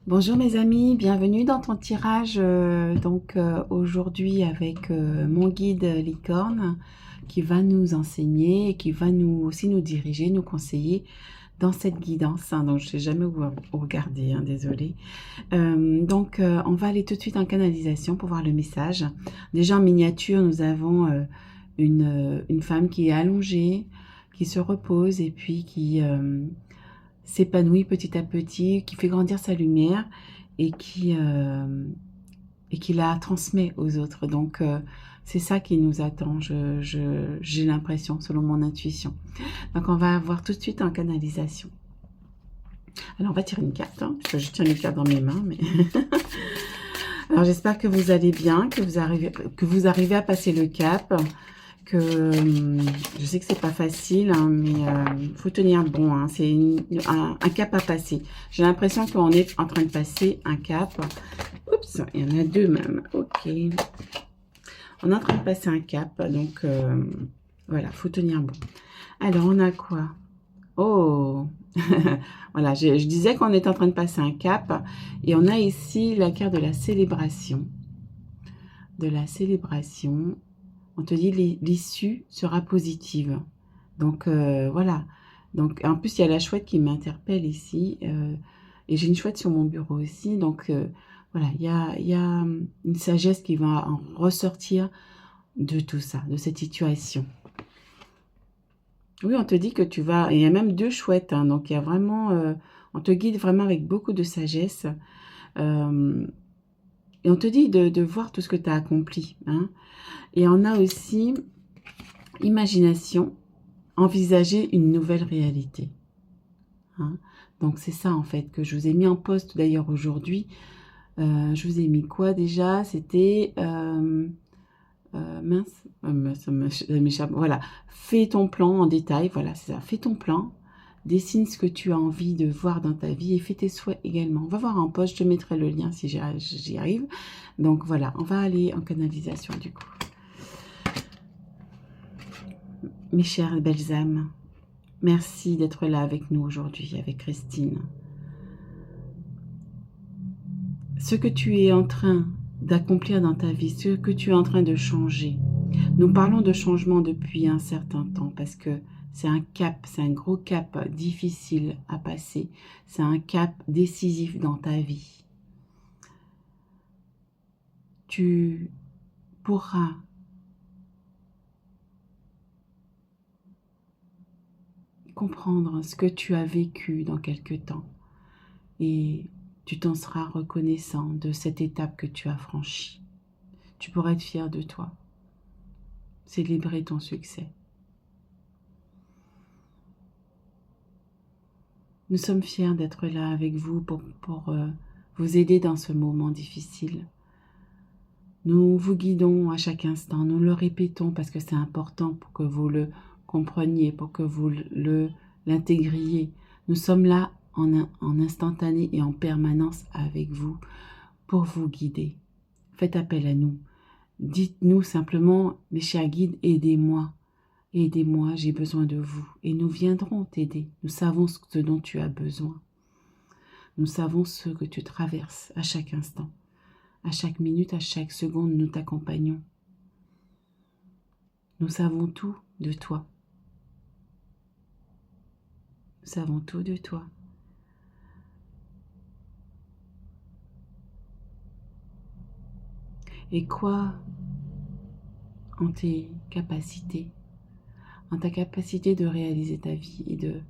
Bonjour mes amis, bienvenue dans ton tirage aujourd'hui avec mon guide licorne qui va nous enseigner et qui va aussi nous diriger, nous conseiller dans cette guidance. Donc je ne sais jamais où regarder, désolé. On va aller tout de suite en canalisation pour voir le message. Déjà en miniature, nous avons une femme qui est allongée, qui se repose et puis qui s'épanouit petit à petit, qui fait grandir sa lumière et qui la transmet aux autres. C'est ça qui nous attend, j'ai l'impression, selon mon intuition. Donc, on va voir tout de suite en canalisation. Alors, on va tirer une carte, parce que je tiens une carte dans mes mains. Mais alors, j'espère que vous allez bien, que vous arrivez à passer le cap, que je sais que c'est pas facile, mais il faut tenir bon. C'est un cap à passer. J'ai l'impression qu'on est en train de passer un cap. Oups, il y en a deux même. Ok. On est en train de passer un cap, donc voilà, faut tenir bon. Alors, on a quoi? Oh, voilà, je disais qu'on est en train de passer un cap. Et on a ici la carte de la célébration. De la célébration. On te dit l'issue sera positive. Donc, voilà. Donc, en plus, il y a la chouette qui m'interpelle ici. Et j'ai une chouette sur mon bureau aussi. Donc, voilà, il y a une sagesse qui va en ressortir de tout ça, de cette situation. Oui, on te dit que tu vas... Il y a même deux chouettes. Donc, il y a vraiment... on te guide vraiment avec beaucoup de sagesse. Et on te dit de voir tout ce que tu as accompli. Et on a aussi imagination, envisager une nouvelle réalité. Donc c'est ça en fait que je vous ai mis en poste d'ailleurs aujourd'hui. Je vous ai mis quoi déjà? C'était ça m'échappe. Voilà, fais ton plan en détail. Voilà, c'est ça. Fais ton plan. Dessine ce que tu as envie de voir dans ta vie et fais tes souhaits également. On va voir en poste. Je te mettrai le lien si j'y arrive. Donc voilà, on va aller en canalisation du coup. Mes chères belles âmes, merci d'être là avec nous aujourd'hui, avec Christine. Ce que tu es en train d'accomplir dans ta vie, ce que tu es en train de changer. Nous parlons de changement depuis un certain temps parce que c'est un cap, c'est un gros cap difficile à passer. C'est un cap décisif dans ta vie. Tu pourras comprendre ce que tu as vécu dans quelque temps et tu t'en seras reconnaissant de cette étape que tu as franchie. Tu pourras être fier de toi, célébrer ton succès. Nous sommes fiers d'être là avec vous pour vous aider dans ce moment difficile. Nous vous guidons à chaque instant, nous le répétons parce que c'est important pour que vous le compreniez, pour que vous l'intégriez. Nous sommes là en instantané et en permanence avec vous pour vous guider. Faites appel à nous. Dites-nous simplement, mes chers guides, aidez-moi. Aidez-moi, j'ai besoin de vous. Et nous viendrons t'aider. Nous savons ce dont tu as besoin. Nous savons ce que tu traverses à chaque instant. À chaque minute, à chaque seconde, nous t'accompagnons. Nous savons tout de toi. Nous savons tout de toi. Et quoi en tes capacités, en ta capacité de réaliser ta vie et de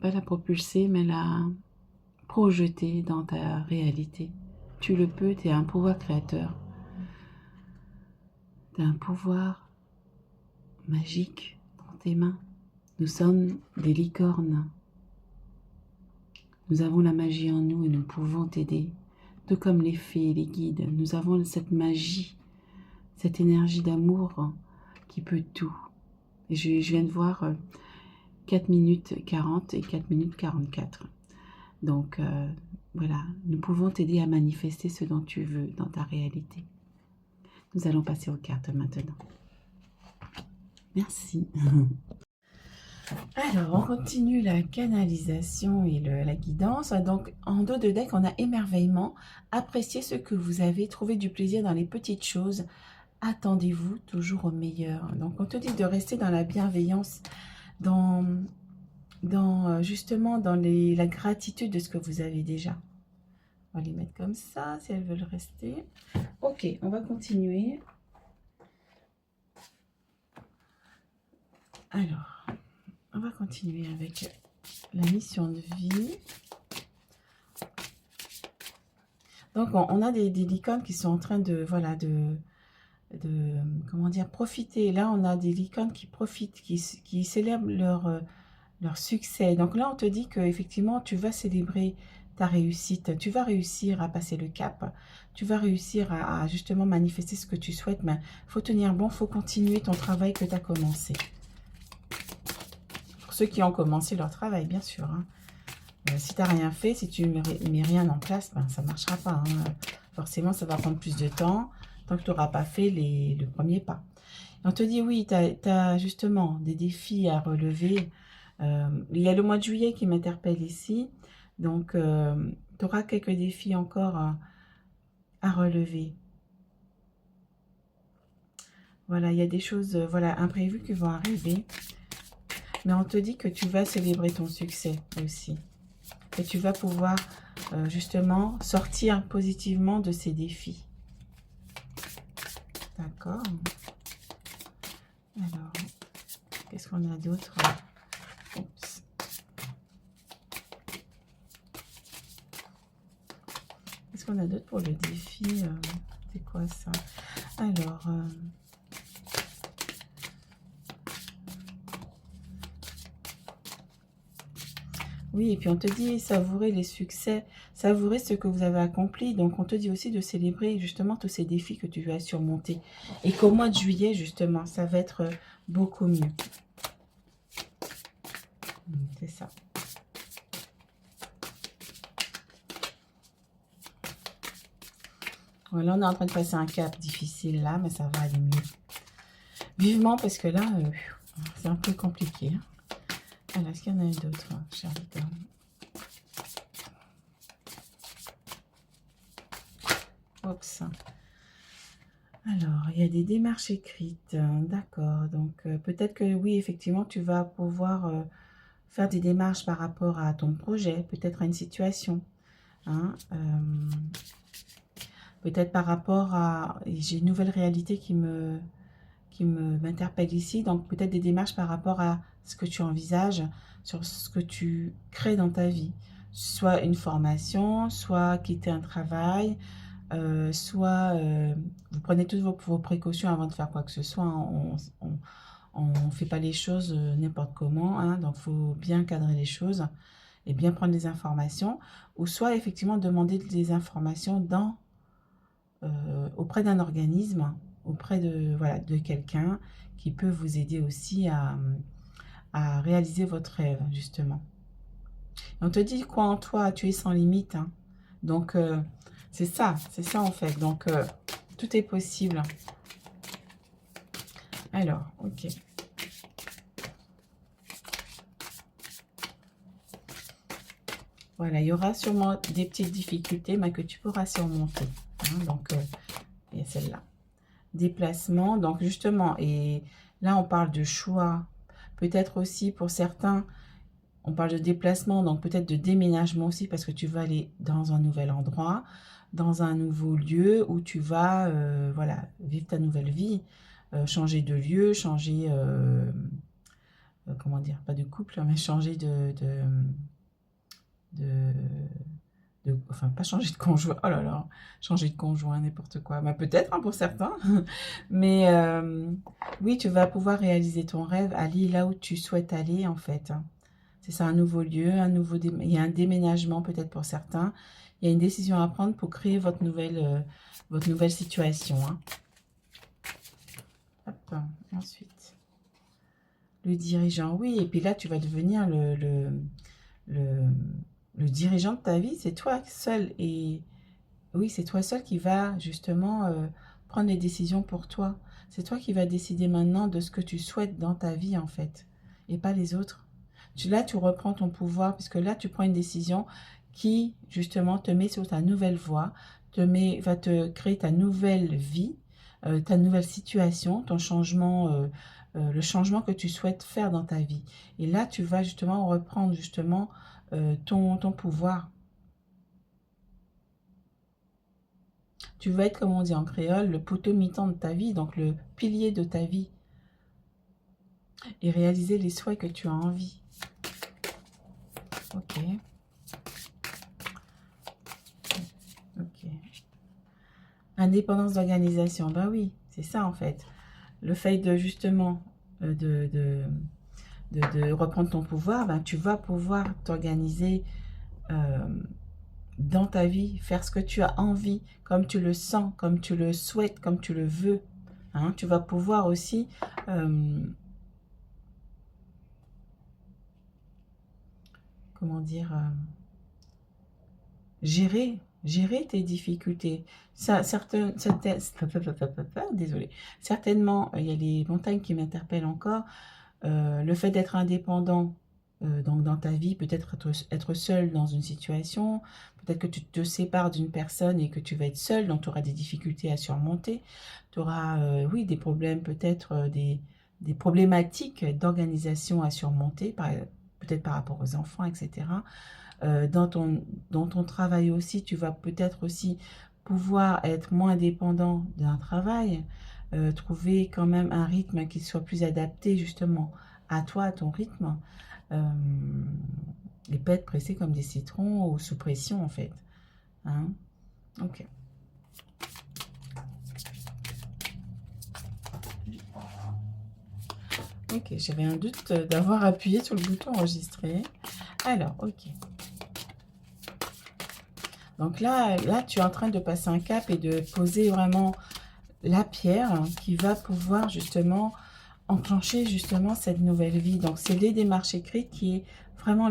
pas la propulser, mais la projeter dans ta réalité. Tu le peux, tu as un pouvoir créateur. Tu as un pouvoir magique dans tes mains. Nous sommes des licornes. Nous avons la magie en nous et nous pouvons t'aider. Tout comme les fées, les guides, nous avons cette magie, cette énergie d'amour qui peut tout. Et je viens de voir 4 minutes 40 et 4 minutes 44. Donc voilà, nous pouvons t'aider à manifester ce dont tu veux dans ta réalité. Nous allons passer aux cartes maintenant. Merci. Alors, on continue la canalisation et la guidance. Donc, en dos de deck, on a émerveillement. Appréciez ce que vous avez, trouvé du plaisir dans les petites choses. Attendez-vous toujours au meilleur. Donc, on te dit de rester dans la bienveillance, justement dans la gratitude de ce que vous avez déjà. On va les mettre comme ça, si elles veulent rester. Ok, on va continuer. Alors, on va continuer avec la mission de vie. Donc, on a des licornes qui sont en train de, voilà, comment dire, profiter. Là, on a des licornes qui profitent, qui célèbrent leur succès. Donc là, on te dit que effectivement, tu vas célébrer ta réussite. Tu vas réussir à passer le cap. Tu vas réussir à justement manifester ce que tu souhaites. Mais il faut tenir bon, il faut continuer ton travail que tu as commencé. Pour ceux qui ont commencé leur travail, bien sûr. Hein. Si tu n'as rien fait, si tu ne mets rien en place, ben, ça ne marchera pas. Hein. Forcément, ça va prendre plus de temps tant que tu n'auras pas fait le premier pas. Et on te dit, oui, tu as justement des défis à relever. Il y a le mois de juillet qui m'interpelle ici. Donc, tu auras quelques défis encore à relever. Voilà, il y a des choses voilà, imprévues qui vont arriver. Mais on te dit que tu vas célébrer ton succès aussi. Et tu vas pouvoir justement sortir positivement de ces défis. D'accord. Alors, qu'est-ce qu'on a d'autre? Oups. Qu'est-ce qu'on a d'autre pour le défi? C'est quoi ça? Alors, oui, et puis on te dit savourer les succès, savourer ce que vous avez accompli. Donc, on te dit aussi de célébrer justement tous ces défis que tu as surmonter. Et qu'au mois de juillet, justement, ça va être beaucoup mieux. C'est ça. Voilà, on est en train de passer un cap difficile là, mais ça va aller mieux. Vivement, parce que là, c'est un peu compliqué. Hein. Alors, est-ce qu'il y en a d'autres, Charlotte? Oups. Alors, il y a des démarches écrites. D'accord. Donc, peut-être que oui, effectivement, tu vas pouvoir faire des démarches par rapport à ton projet, peut-être à une situation. Hein, peut-être par rapport à... J'ai une nouvelle réalité qui m'interpelle ici. Donc, peut-être des démarches par rapport à ce que tu envisages, sur ce que tu crées dans ta vie. Soit une formation, soit quitter un travail, soit vous prenez toutes vos précautions avant de faire quoi que ce soit. On ne fait pas les choses n'importe comment. Hein, donc, il faut bien cadrer les choses et bien prendre les informations. Ou soit, effectivement, demander des informations auprès d'un organisme, auprès de quelqu'un qui peut vous aider aussi à réaliser votre rêve, justement. Et on te dit quoi en toi, tu es sans limite. Hein. Donc, c'est ça en fait. Donc, tout est possible. Alors, ok. Voilà, il y aura sûrement des petites difficultés, mais que tu pourras surmonter. Hein, donc, il y a celle-là. Déplacement, donc justement, et là, on parle de choix. Peut-être aussi, pour certains, on parle de déplacement, donc peut-être de déménagement aussi, parce que tu vas aller dans un nouvel endroit, dans un nouveau lieu où tu vas, voilà, vivre ta nouvelle vie, changer de lieu, changer, comment dire, pas de couple, mais changer enfin, pas changer de conjoint, oh là là, changer de conjoint, n'importe quoi, bah, peut-être hein, pour certains, mais oui, tu vas pouvoir réaliser ton rêve, aller là où tu souhaites aller, en fait. Hein. C'est ça, un nouveau lieu, il y a un déménagement peut-être pour certains, il y a une décision à prendre pour créer votre nouvelle situation. Hein. Hop, ensuite, le dirigeant, oui, et puis là, tu vas devenir le dirigeant de ta vie, c'est toi seul. Et oui, c'est toi seul qui va justement prendre les décisions pour toi. C'est toi qui vas décider maintenant de ce que tu souhaites dans ta vie, en fait. Et pas les autres. Là, tu reprends ton pouvoir, puisque là, tu prends une décision qui, justement, te met sur ta nouvelle voie, va te créer ta nouvelle vie, ta nouvelle situation, ton changement, le changement que tu souhaites faire dans ta vie. Et là, tu vas justement reprendre justement ton pouvoir. Tu vas être, comme on dit en créole, le poteau mitant de ta vie, donc le pilier de ta vie. Et réaliser les souhaits que tu as envie. Ok. Ok. Indépendance d'organisation. Ben oui, c'est ça en fait. Le fait de justement de reprendre ton pouvoir, ben, tu vas pouvoir t'organiser dans ta vie, faire ce que tu as envie, comme tu le sens, comme tu le souhaites, comme tu le veux. Hein, tu vas pouvoir aussi comment dire, gérer tes difficultés. Désolé. Certainement, il y a les montagnes qui m'interpellent encore. Le fait d'être indépendant donc dans ta vie, peut-être être seul dans une situation, peut-être que tu te sépares d'une personne et que tu vas être seul, donc tu auras des difficultés à surmonter. Tu auras, oui, des problèmes, peut-être des problématiques d'organisation à surmonter, peut-être par rapport aux enfants, etc. Dans ton travail aussi, tu vas peut-être aussi pouvoir être moins dépendant d'un travail, trouver quand même un rythme qui soit plus adapté justement à toi, à ton rythme, et pas être pressé comme des citrons ou sous pression en fait. Hein? Ok. Ok, j'avais un doute d'avoir appuyé sur le bouton enregistrer. Alors, ok. Donc là, tu es en train de passer un cap et de poser vraiment la pierre qui va pouvoir justement enclencher justement cette nouvelle vie. Donc c'est les démarches écrites qui est vraiment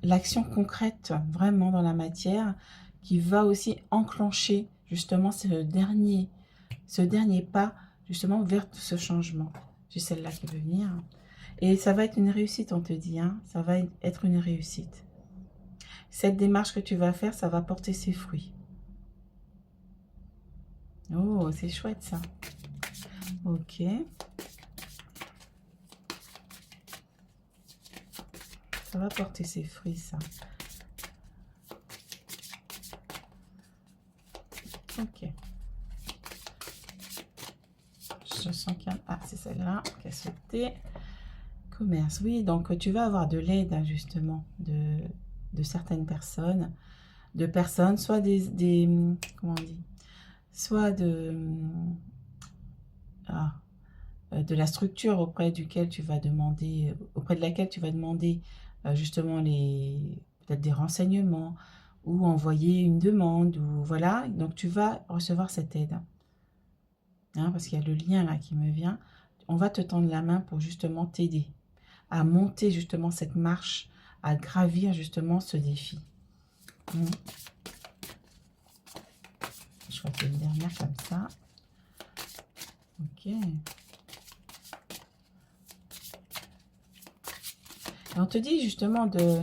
l'action concrète vraiment dans la matière qui va aussi enclencher justement ce dernier pas justement vers ce changement. J'ai celle-là qui veut venir. Et ça va être une réussite, on te dit. Hein, ça va être une réussite. Cette démarche que tu vas faire, ça va porter ses fruits. Oh, c'est chouette ça. Ok. Ça va porter ses fruits, ça. Ok. Je sens qu'il y a... Ah, c'est celle-là qui a sauté. Commerce, oui. Donc, tu vas avoir de l'aide, justement, de certaines personnes. Soit des comment on dit, soit de la structure auprès duquel tu vas demander, auprès de laquelle tu vas demander justement peut-être des renseignements ou envoyer une demande ou voilà. Donc tu vas recevoir cette aide. Hein, parce qu'il y a le lien là qui me vient. On va te tendre la main pour justement t'aider à monter justement cette marche, à gravir justement ce défi. Je crois qu'il y a une dernière comme ça. Ok. Et on te dit justement de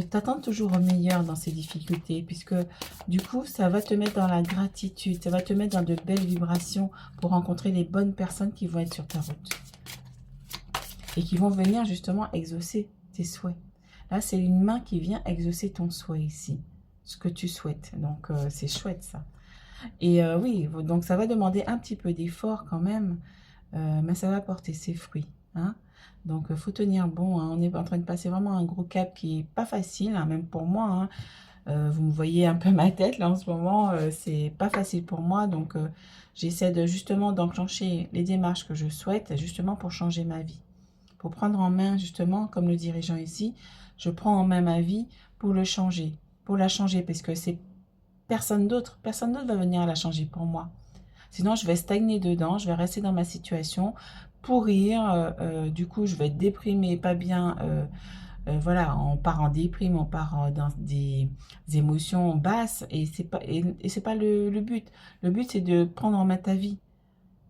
t'attendre toujours au meilleur dans ces difficultés, puisque du coup, ça va te mettre dans la gratitude, ça va te mettre dans de belles vibrations pour rencontrer les bonnes personnes qui vont être sur ta route. Et qui vont venir justement exaucer tes souhaits. Là, c'est une main qui vient exaucer ton souhait ici, ce que tu souhaites. Donc, c'est chouette ça. Et oui, donc ça va demander un petit peu d'effort quand même, mais ça va porter ses fruits. Hein. Donc, il faut tenir bon. Hein. On est en train de passer vraiment un gros cap qui n'est pas facile, hein, même pour moi. Hein. Vous me voyez un peu ma tête là en ce moment. C'est pas facile pour moi. Donc, j'essaie justement d'enclencher les démarches que je souhaite, justement pour changer ma vie. Pour prendre en main, justement, comme le dirigeant ici, je prends en main ma vie pour le changer. Pour la changer, parce que c'est personne d'autre va venir la changer pour moi. Sinon, je vais stagner dedans, je vais rester dans ma situation, pourrir, du coup, je vais être déprimée, pas bien, voilà, on part en déprime, on part dans des émotions basses, et c'est pas le but. Le but, c'est de prendre en main ta vie.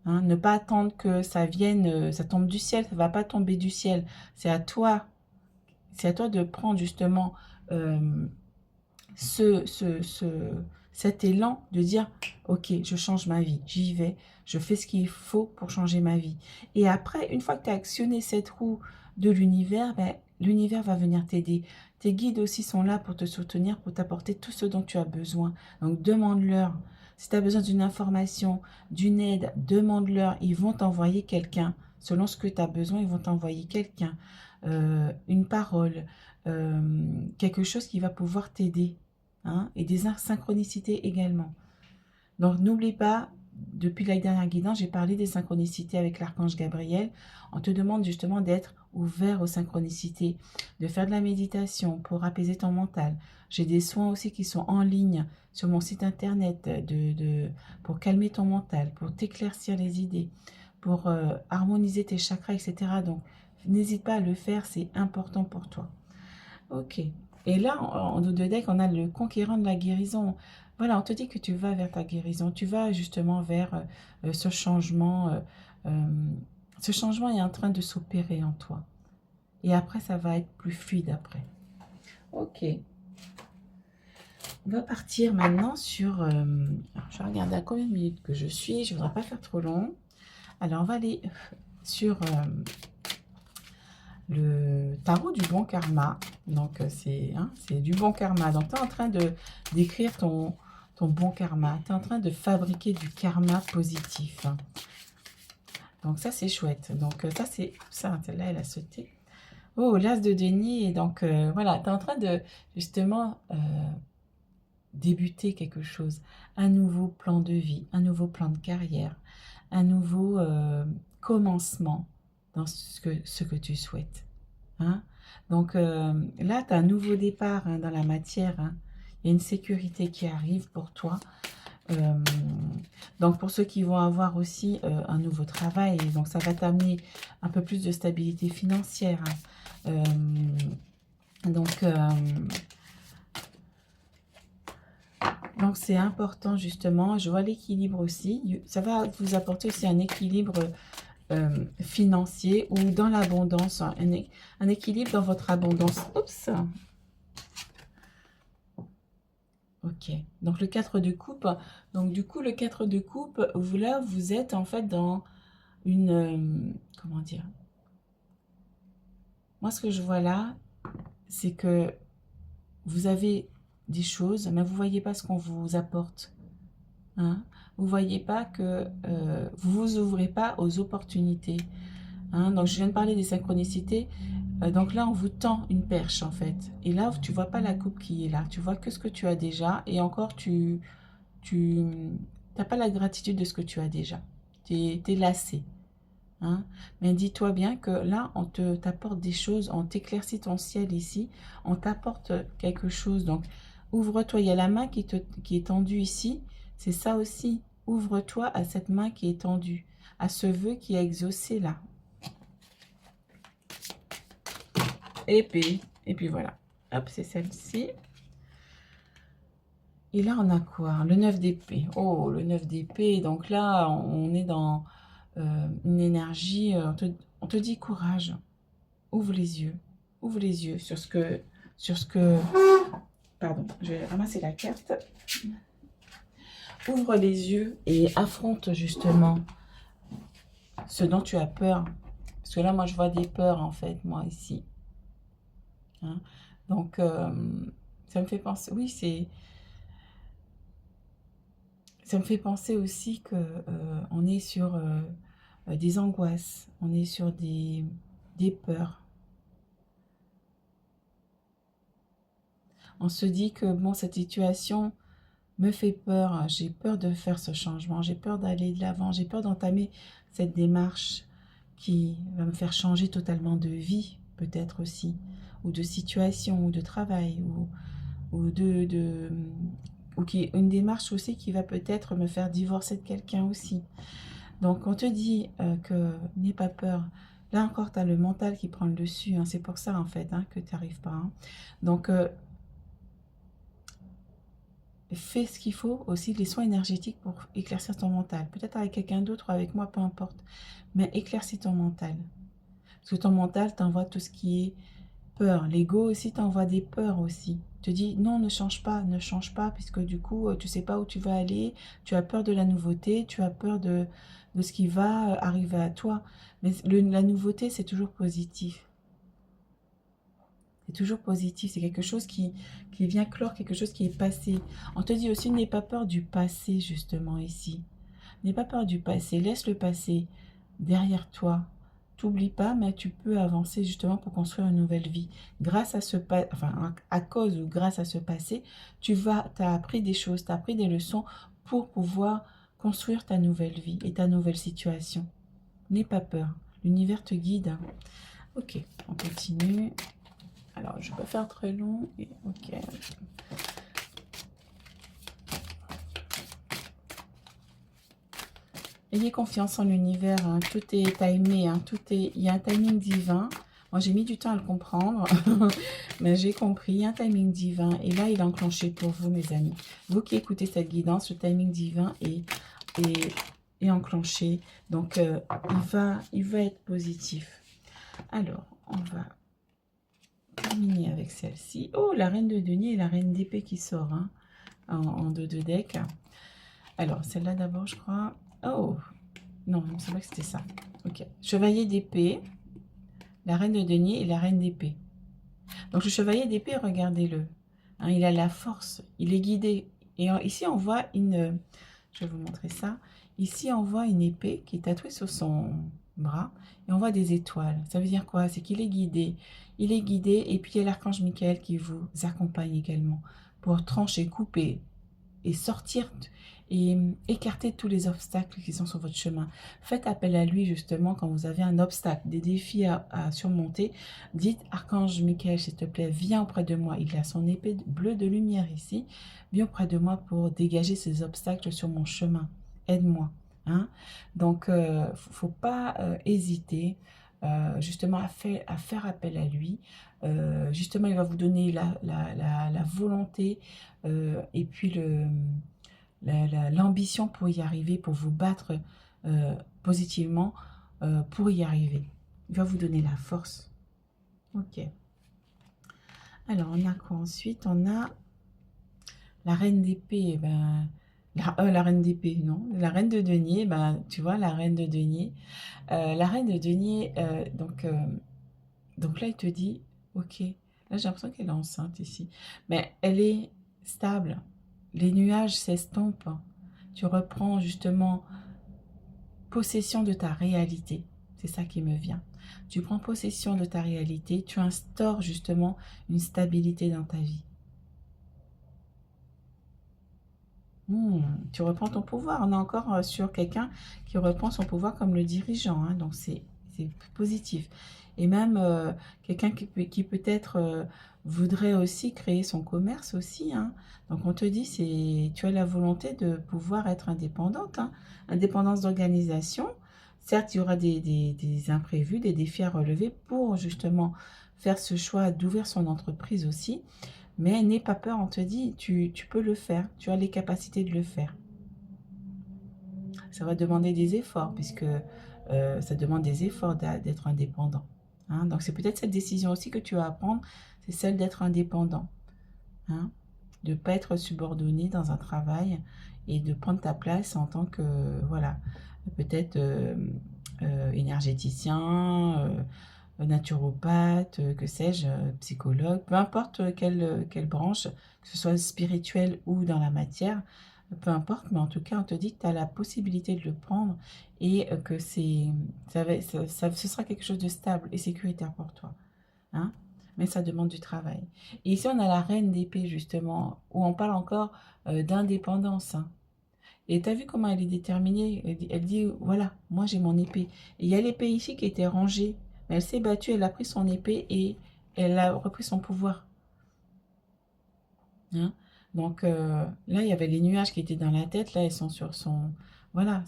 Hein. Ne pas attendre que ça vienne, ça tombe du ciel, ça ne va pas tomber du ciel. C'est à toi de prendre justement ce, ce, ce, cet élan de dire, ok, je change ma vie, j'y vais, je fais ce qu'il faut pour changer ma vie. Et après, une fois que tu as actionné cette roue de l'univers, ben, l'univers va venir t'aider. Tes guides aussi sont là pour te soutenir, pour t'apporter tout ce dont tu as besoin. Donc demande-leur. Si tu as besoin d'une information, d'une aide, demande-leur. Ils vont t'envoyer quelqu'un. Selon ce que tu as besoin, ils vont t'envoyer quelqu'un. Une parole, quelque chose qui va pouvoir t'aider. Hein, et des synchronicités également. Donc n'oublie pas, depuis la dernière guidance, j'ai parlé des synchronicités avec l'archange Gabriel. On te demande justement d'être ouvert aux synchronicités, de faire de la méditation pour apaiser ton mental. J'ai des soins aussi qui sont en ligne sur mon site internet pour calmer ton mental, pour t'éclaircir les idées, pour harmoniser tes chakras, etc. Donc n'hésite pas à le faire, c'est important pour toi. Ok. Et là, en dos de deck, on a le conquérant de la guérison. Voilà, on te dit que tu vas vers ta guérison. Tu vas justement vers ce changement. Ce changement est en train de s'opérer en toi. Et après, ça va être plus fluide après. Ok. On va partir maintenant sur... alors, je vais regarder à combien de minutes que je suis. Je ne voudrais pas faire trop long. Alors, on va aller sur... le tarot du bon karma. Donc, c'est du bon karma. Donc, tu es en train d'écrire ton bon karma. Tu es en train de fabriquer du karma positif. Donc, ça, c'est chouette. Donc, ça, c'est... Ça, celle-là, elle a sauté. Oh, l'as de denier. Donc, voilà, tu es en train de, justement, débuter quelque chose. Un nouveau plan de vie, un nouveau plan de carrière, un nouveau commencement dans ce que tu souhaites. Hein. Donc là, tu as un nouveau départ hein, dans la matière. Hein. Il y a une sécurité qui arrive pour toi. Donc pour ceux qui vont avoir aussi un nouveau travail, donc ça va t'amener un peu plus de stabilité financière. Hein. Donc c'est important justement. Je vois l'équilibre aussi. Ça va vous apporter aussi un équilibre financier ou dans l'abondance, un équilibre dans votre abondance. Oups. Ok, donc le 4 de coupe. Donc du coup, le 4 de coupe, vous êtes en fait dans une... comment dire? Moi, ce que je vois là, c'est que vous avez des choses, mais vous ne voyez pas ce qu'on vous apporte. Hein? Vous ne voyez pas que vous ne vous ouvrez pas aux opportunités. Hein? Donc, je viens de parler des synchronicités. Donc là, on vous tend une perche, en fait. Et là, tu vois pas la coupe qui est là. Tu vois que ce que tu as déjà. Et encore, tu n'as pas la gratitude de ce que tu as déjà. Tu es lassé. Hein? Mais dis-toi bien que là, on t'apporte des choses. On t'éclaircit ton ciel ici. On t'apporte quelque chose. Donc, ouvre-toi. Il y a la main qui est tendue ici. C'est ça aussi. Ouvre-toi à cette main qui est tendue. À ce vœu qui est exaucé là. Et puis voilà. Hop, c'est celle-ci. Et là, on a quoi? Le 9 d'épée. Oh, le 9 d'épée. Donc là, on est dans une énergie. On te dit courage. Ouvre les yeux. Ouvre les yeux sur ce que... Pardon, je vais ramasser la carte. Ouvre les yeux et affronte justement ce dont tu as peur. Parce que là, moi, je vois des peurs, en fait, moi, ici. Hein? Donc, ça me fait penser... Oui, c'est... Ça me fait penser aussi que on est sur des angoisses, on est sur des peurs. On se dit que bon, cette situation me fait peur, j'ai peur de faire ce changement, j'ai peur d'aller de l'avant, j'ai peur d'entamer cette démarche qui va me faire changer totalement de vie, peut-être aussi, ou de situation, ou de travail, ou ou qui une démarche aussi qui va peut-être me faire divorcer de quelqu'un aussi. Donc on te dit que n'aie pas peur. Là encore, tu as le mental qui prend le dessus. Hein. C'est pour ça en fait hein, que tu n'arrives pas. Hein. Donc fais ce qu'il faut aussi, les soins énergétiques pour éclaircir ton mental. Peut-être avec quelqu'un d'autre ou avec moi, peu importe. Mais éclaircis ton mental. Parce que ton mental t'envoie tout ce qui est peur. L'ego aussi t'envoie des peurs aussi. Te dit non, ne change pas, puisque du coup, tu sais pas où tu vas aller, tu as peur de la nouveauté, tu as peur de ce qui va arriver à toi. Mais la nouveauté, c'est toujours positif. C'est toujours positif, c'est quelque chose qui vient clore, quelque chose qui est passé. On te dit aussi, n'aie pas peur du passé, justement, ici. N'aie pas peur du passé, laisse le passé derrière toi. T'oublie pas, mais tu peux avancer justement pour construire une nouvelle vie. Grâce à enfin, à cause ou grâce à ce passé, t'as appris des choses, tu as appris des leçons pour pouvoir construire ta nouvelle vie et ta nouvelle situation. N'aie pas peur, l'univers te guide. Ok, on continue. Alors, je peux faire très long. Ok. Ayez confiance en l'univers, hein. Tout est timé, hein. Il y a un timing divin. Moi, j'ai mis du temps à le comprendre, mais j'ai compris, il y a un timing divin. Et là, il est enclenché pour vous, mes amis. Vous qui écoutez cette guidance, le timing divin est enclenché. Donc, il va être positif. Alors, on va terminer avec celle-ci. Oh, la reine de denier et la reine d'épée qui sort, hein, en deux decks. Alors, celle-là d'abord, je crois. Oh, non, il me semblait que c'était ça. Ok. Chevalier d'épée, la reine de denier et la reine d'épée. Donc, le chevalier d'épée, regardez-le. Hein, il a la force, il est guidé. Et ici, on voit une... Je vais vous montrer ça. Ici, on voit une épée qui est tatouée sur son bras. Et on voit des étoiles. Ça veut dire quoi? C'est qu'il est guidé. Il est guidé. Et puis, il y a l'archange Michael qui vous accompagne également pour trancher, couper et sortir et écarter tous les obstacles qui sont sur votre chemin. Faites appel à lui justement quand vous avez un obstacle, des défis à surmonter. Dites, Archange Michael, s'il te plaît, viens auprès de moi. Il a son épée bleue de lumière ici. Viens auprès de moi pour dégager ces obstacles sur mon chemin. Aide-moi. Hein? Donc, faut pas hésiter justement à faire appel à lui. Justement, il va vous donner la volonté et puis l'ambition pour y arriver, pour vous battre positivement pour y arriver. Il va vous donner la force. Ok. Alors, on a quoi ensuite? On a la reine d'épée. Ben, la reine d'épée, non. La reine de denier, ben, tu vois, la reine de denier. La reine de denier, donc là, il te dit, ok, là, j'ai l'impression qu'elle est enceinte ici. Mais elle est stable. Les nuages s'estompent. Tu reprends justement possession de ta réalité. C'est ça qui me vient. Tu prends possession de ta réalité. Tu instaures justement une stabilité dans ta vie. Tu reprends ton pouvoir. On est encore sur quelqu'un qui reprend son pouvoir comme le dirigeant. Hein, donc, c'est positif. Et même quelqu'un qui peut-être voudrait aussi créer son commerce aussi. Hein. Donc, on te dit, tu as la volonté de pouvoir être indépendante. Hein. Indépendance d'organisation. Certes, il y aura des imprévus, des défis à relever pour justement faire ce choix d'ouvrir son entreprise aussi. Mais n'aie pas peur, on te dit, tu peux le faire, tu as les capacités de le faire. Ça va demander des efforts, puisque ça demande des efforts d'être indépendant. Hein. Donc c'est peut-être cette décision aussi que tu vas prendre, c'est celle d'être indépendant. Hein. De ne pas être subordonné dans un travail et de prendre ta place en tant que, voilà, peut-être énergéticien, naturopathe, que sais-je, psychologue, peu importe quelle branche, que ce soit spirituelle ou dans la matière, peu importe, mais en tout cas, on te dit que tu as la possibilité de le prendre et que ce sera quelque chose de stable et sécuritaire pour toi. Hein? Mais ça demande du travail. Et ici, on a la reine d'épée, justement, où on parle encore d'indépendance. Hein. Et tu as vu comment elle est déterminée? Elle dit, voilà, moi j'ai mon épée. Et il y a l'épée ici qui était rangée. Mais elle s'est battue, elle a pris son épée et elle a repris son pouvoir. Hein. Donc là, il y avait les nuages qui étaient dans la tête. Là, elles sont sur son... Voilà,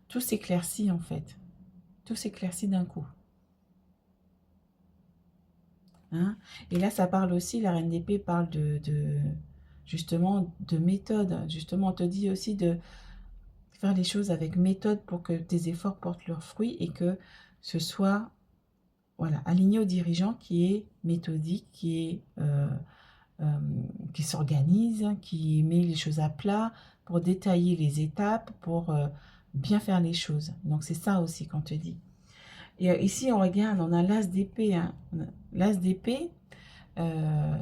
tout s'éclaircit en fait. Tout s'éclaircit d'un coup. Hein. Et là, ça parle aussi, la reine d'épée parle de justement de méthode. Justement, on te dit aussi de faire les choses avec méthode pour que tes efforts portent leurs fruits et que ce soit voilà, aligné au dirigeant qui est méthodique, qui s'organise, qui met les choses à plat pour détailler les étapes, pour bien faire les choses. Donc c'est ça aussi qu'on te dit. Et ici on regarde, on a l'as d'épée. Hein. L'as d'épée,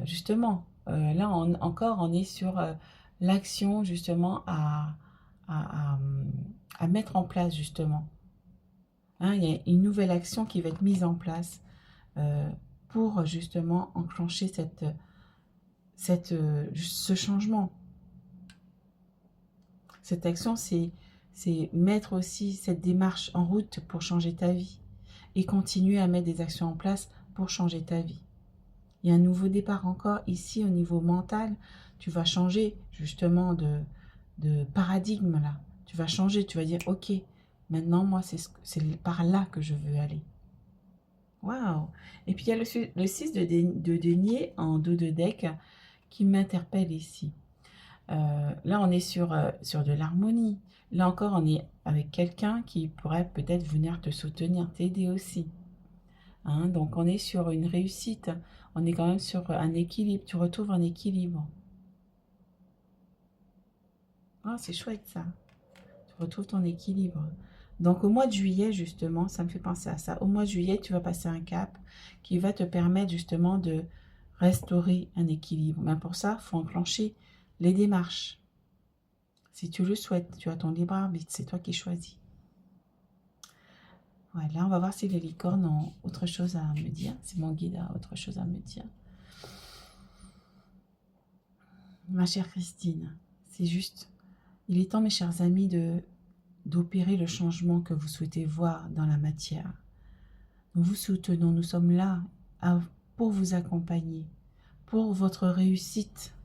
justement, là encore on est sur l'action justement à, mettre en place justement. Hein, il y a une nouvelle action qui va être mise en place pour justement enclencher ce changement. Cette action, c'est mettre aussi cette démarche en route pour changer ta vie et continuer à mettre des actions en place pour changer ta vie. Il y a un nouveau départ encore ici au niveau mental. Tu vas changer justement de paradigme là. Tu vas changer, tu vas dire ok, maintenant moi c'est par là que je veux aller. Waouh! Et puis il y a le 6 de denier en dos de deck qui m'interpelle ici. Là, on est sur de l'harmonie. Là encore, on est avec quelqu'un qui pourrait peut-être venir te soutenir, t'aider aussi. Hein, donc, on est sur une réussite. On est quand même sur un équilibre. Tu retrouves un équilibre. Oh, c'est chouette ça. Tu retrouves ton équilibre. Donc, au mois de juillet, justement, ça me fait penser à ça. Au mois de juillet, tu vas passer un cap qui va te permettre justement de restaurer un équilibre. Mais pour ça, il faut enclencher les démarches. Si tu le souhaites, tu as ton libre arbitre, c'est toi qui choisis. Voilà, on va voir si les licornes ont autre chose à me dire. Si mon guide a autre chose à me dire. Ma chère Christine, c'est juste, il est temps, mes chers amis, d'opérer le changement que vous souhaitez voir dans la matière. Nous vous soutenons, nous sommes là pour vous accompagner, pour votre réussite,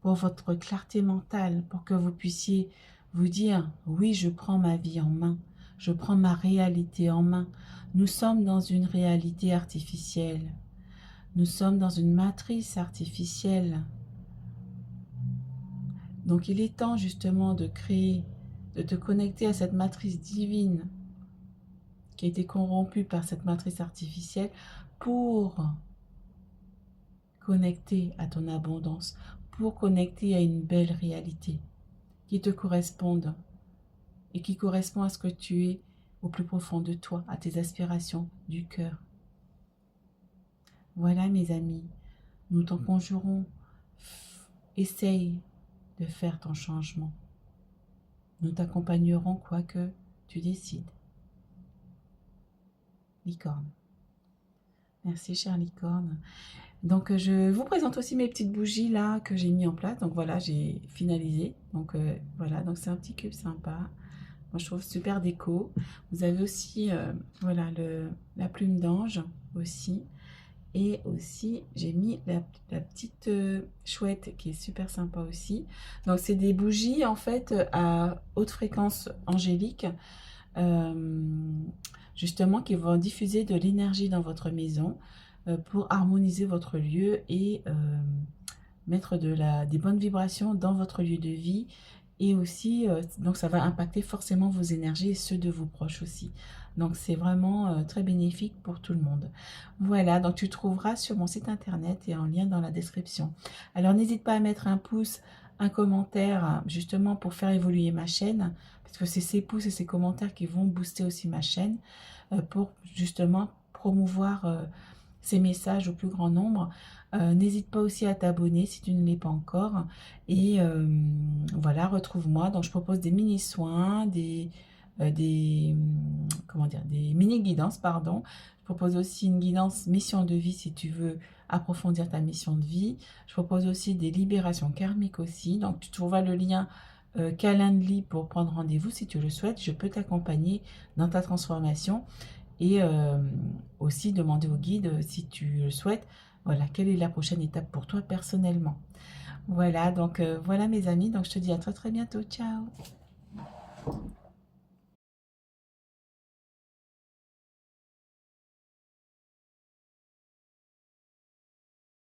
pour votre clarté mentale, pour que vous puissiez vous dire, oui, je prends ma vie en main, je prends ma réalité en main. Nous sommes dans une réalité artificielle. Nous sommes dans une matrice artificielle. Donc il est temps justement de créer, de te connecter à cette matrice divine qui a été corrompue par cette matrice artificielle pour connecter à ton abondance, pour connecter à une belle réalité qui te corresponde et qui correspond à ce que tu es au plus profond de toi, à tes aspirations du cœur. Voilà mes amis, nous t'en conjurons, essaye de faire ton changement. Nous t'accompagnerons quoi que tu décides. Licorne. Merci chère licorne. Donc je vous présente aussi mes petites bougies là que j'ai mis en place. Donc voilà, j'ai finalisé. Donc voilà, donc c'est un petit cube sympa. Moi je trouve super déco. Vous avez aussi voilà la plume d'ange aussi. Et aussi j'ai mis la petite chouette qui est super sympa aussi. Donc c'est des bougies en fait à haute fréquence angélique. Justement qui vont diffuser de l'énergie dans votre maison pour harmoniser votre lieu et mettre des bonnes vibrations dans votre lieu de vie. Et aussi, donc ça va impacter forcément vos énergies et ceux de vos proches aussi. Donc c'est vraiment très bénéfique pour tout le monde. Voilà, donc tu trouveras sur mon site internet et en lien dans la description. Alors n'hésite pas à mettre un pouce, un commentaire, justement pour faire évoluer ma chaîne. Parce que c'est ces pouces et ces commentaires qui vont booster aussi ma chaîne pour justement promouvoir ces messages au plus grand nombre. N'hésite pas aussi à t'abonner si tu ne l'es pas encore. Et voilà, retrouve-moi. Donc je propose des mini-soins, des mini-guidances, pardon. Je propose aussi une guidance mission de vie si tu veux approfondir ta mission de vie. Je propose aussi des libérations karmiques aussi. Donc tu trouveras le lien Calendly pour prendre rendez-vous si tu le souhaites. Je peux t'accompagner dans ta transformation et aussi demander au guide si tu le souhaites. Voilà, quelle est la prochaine étape pour toi personnellement. Voilà, donc voilà mes amis. Donc je te dis à très très bientôt. Ciao.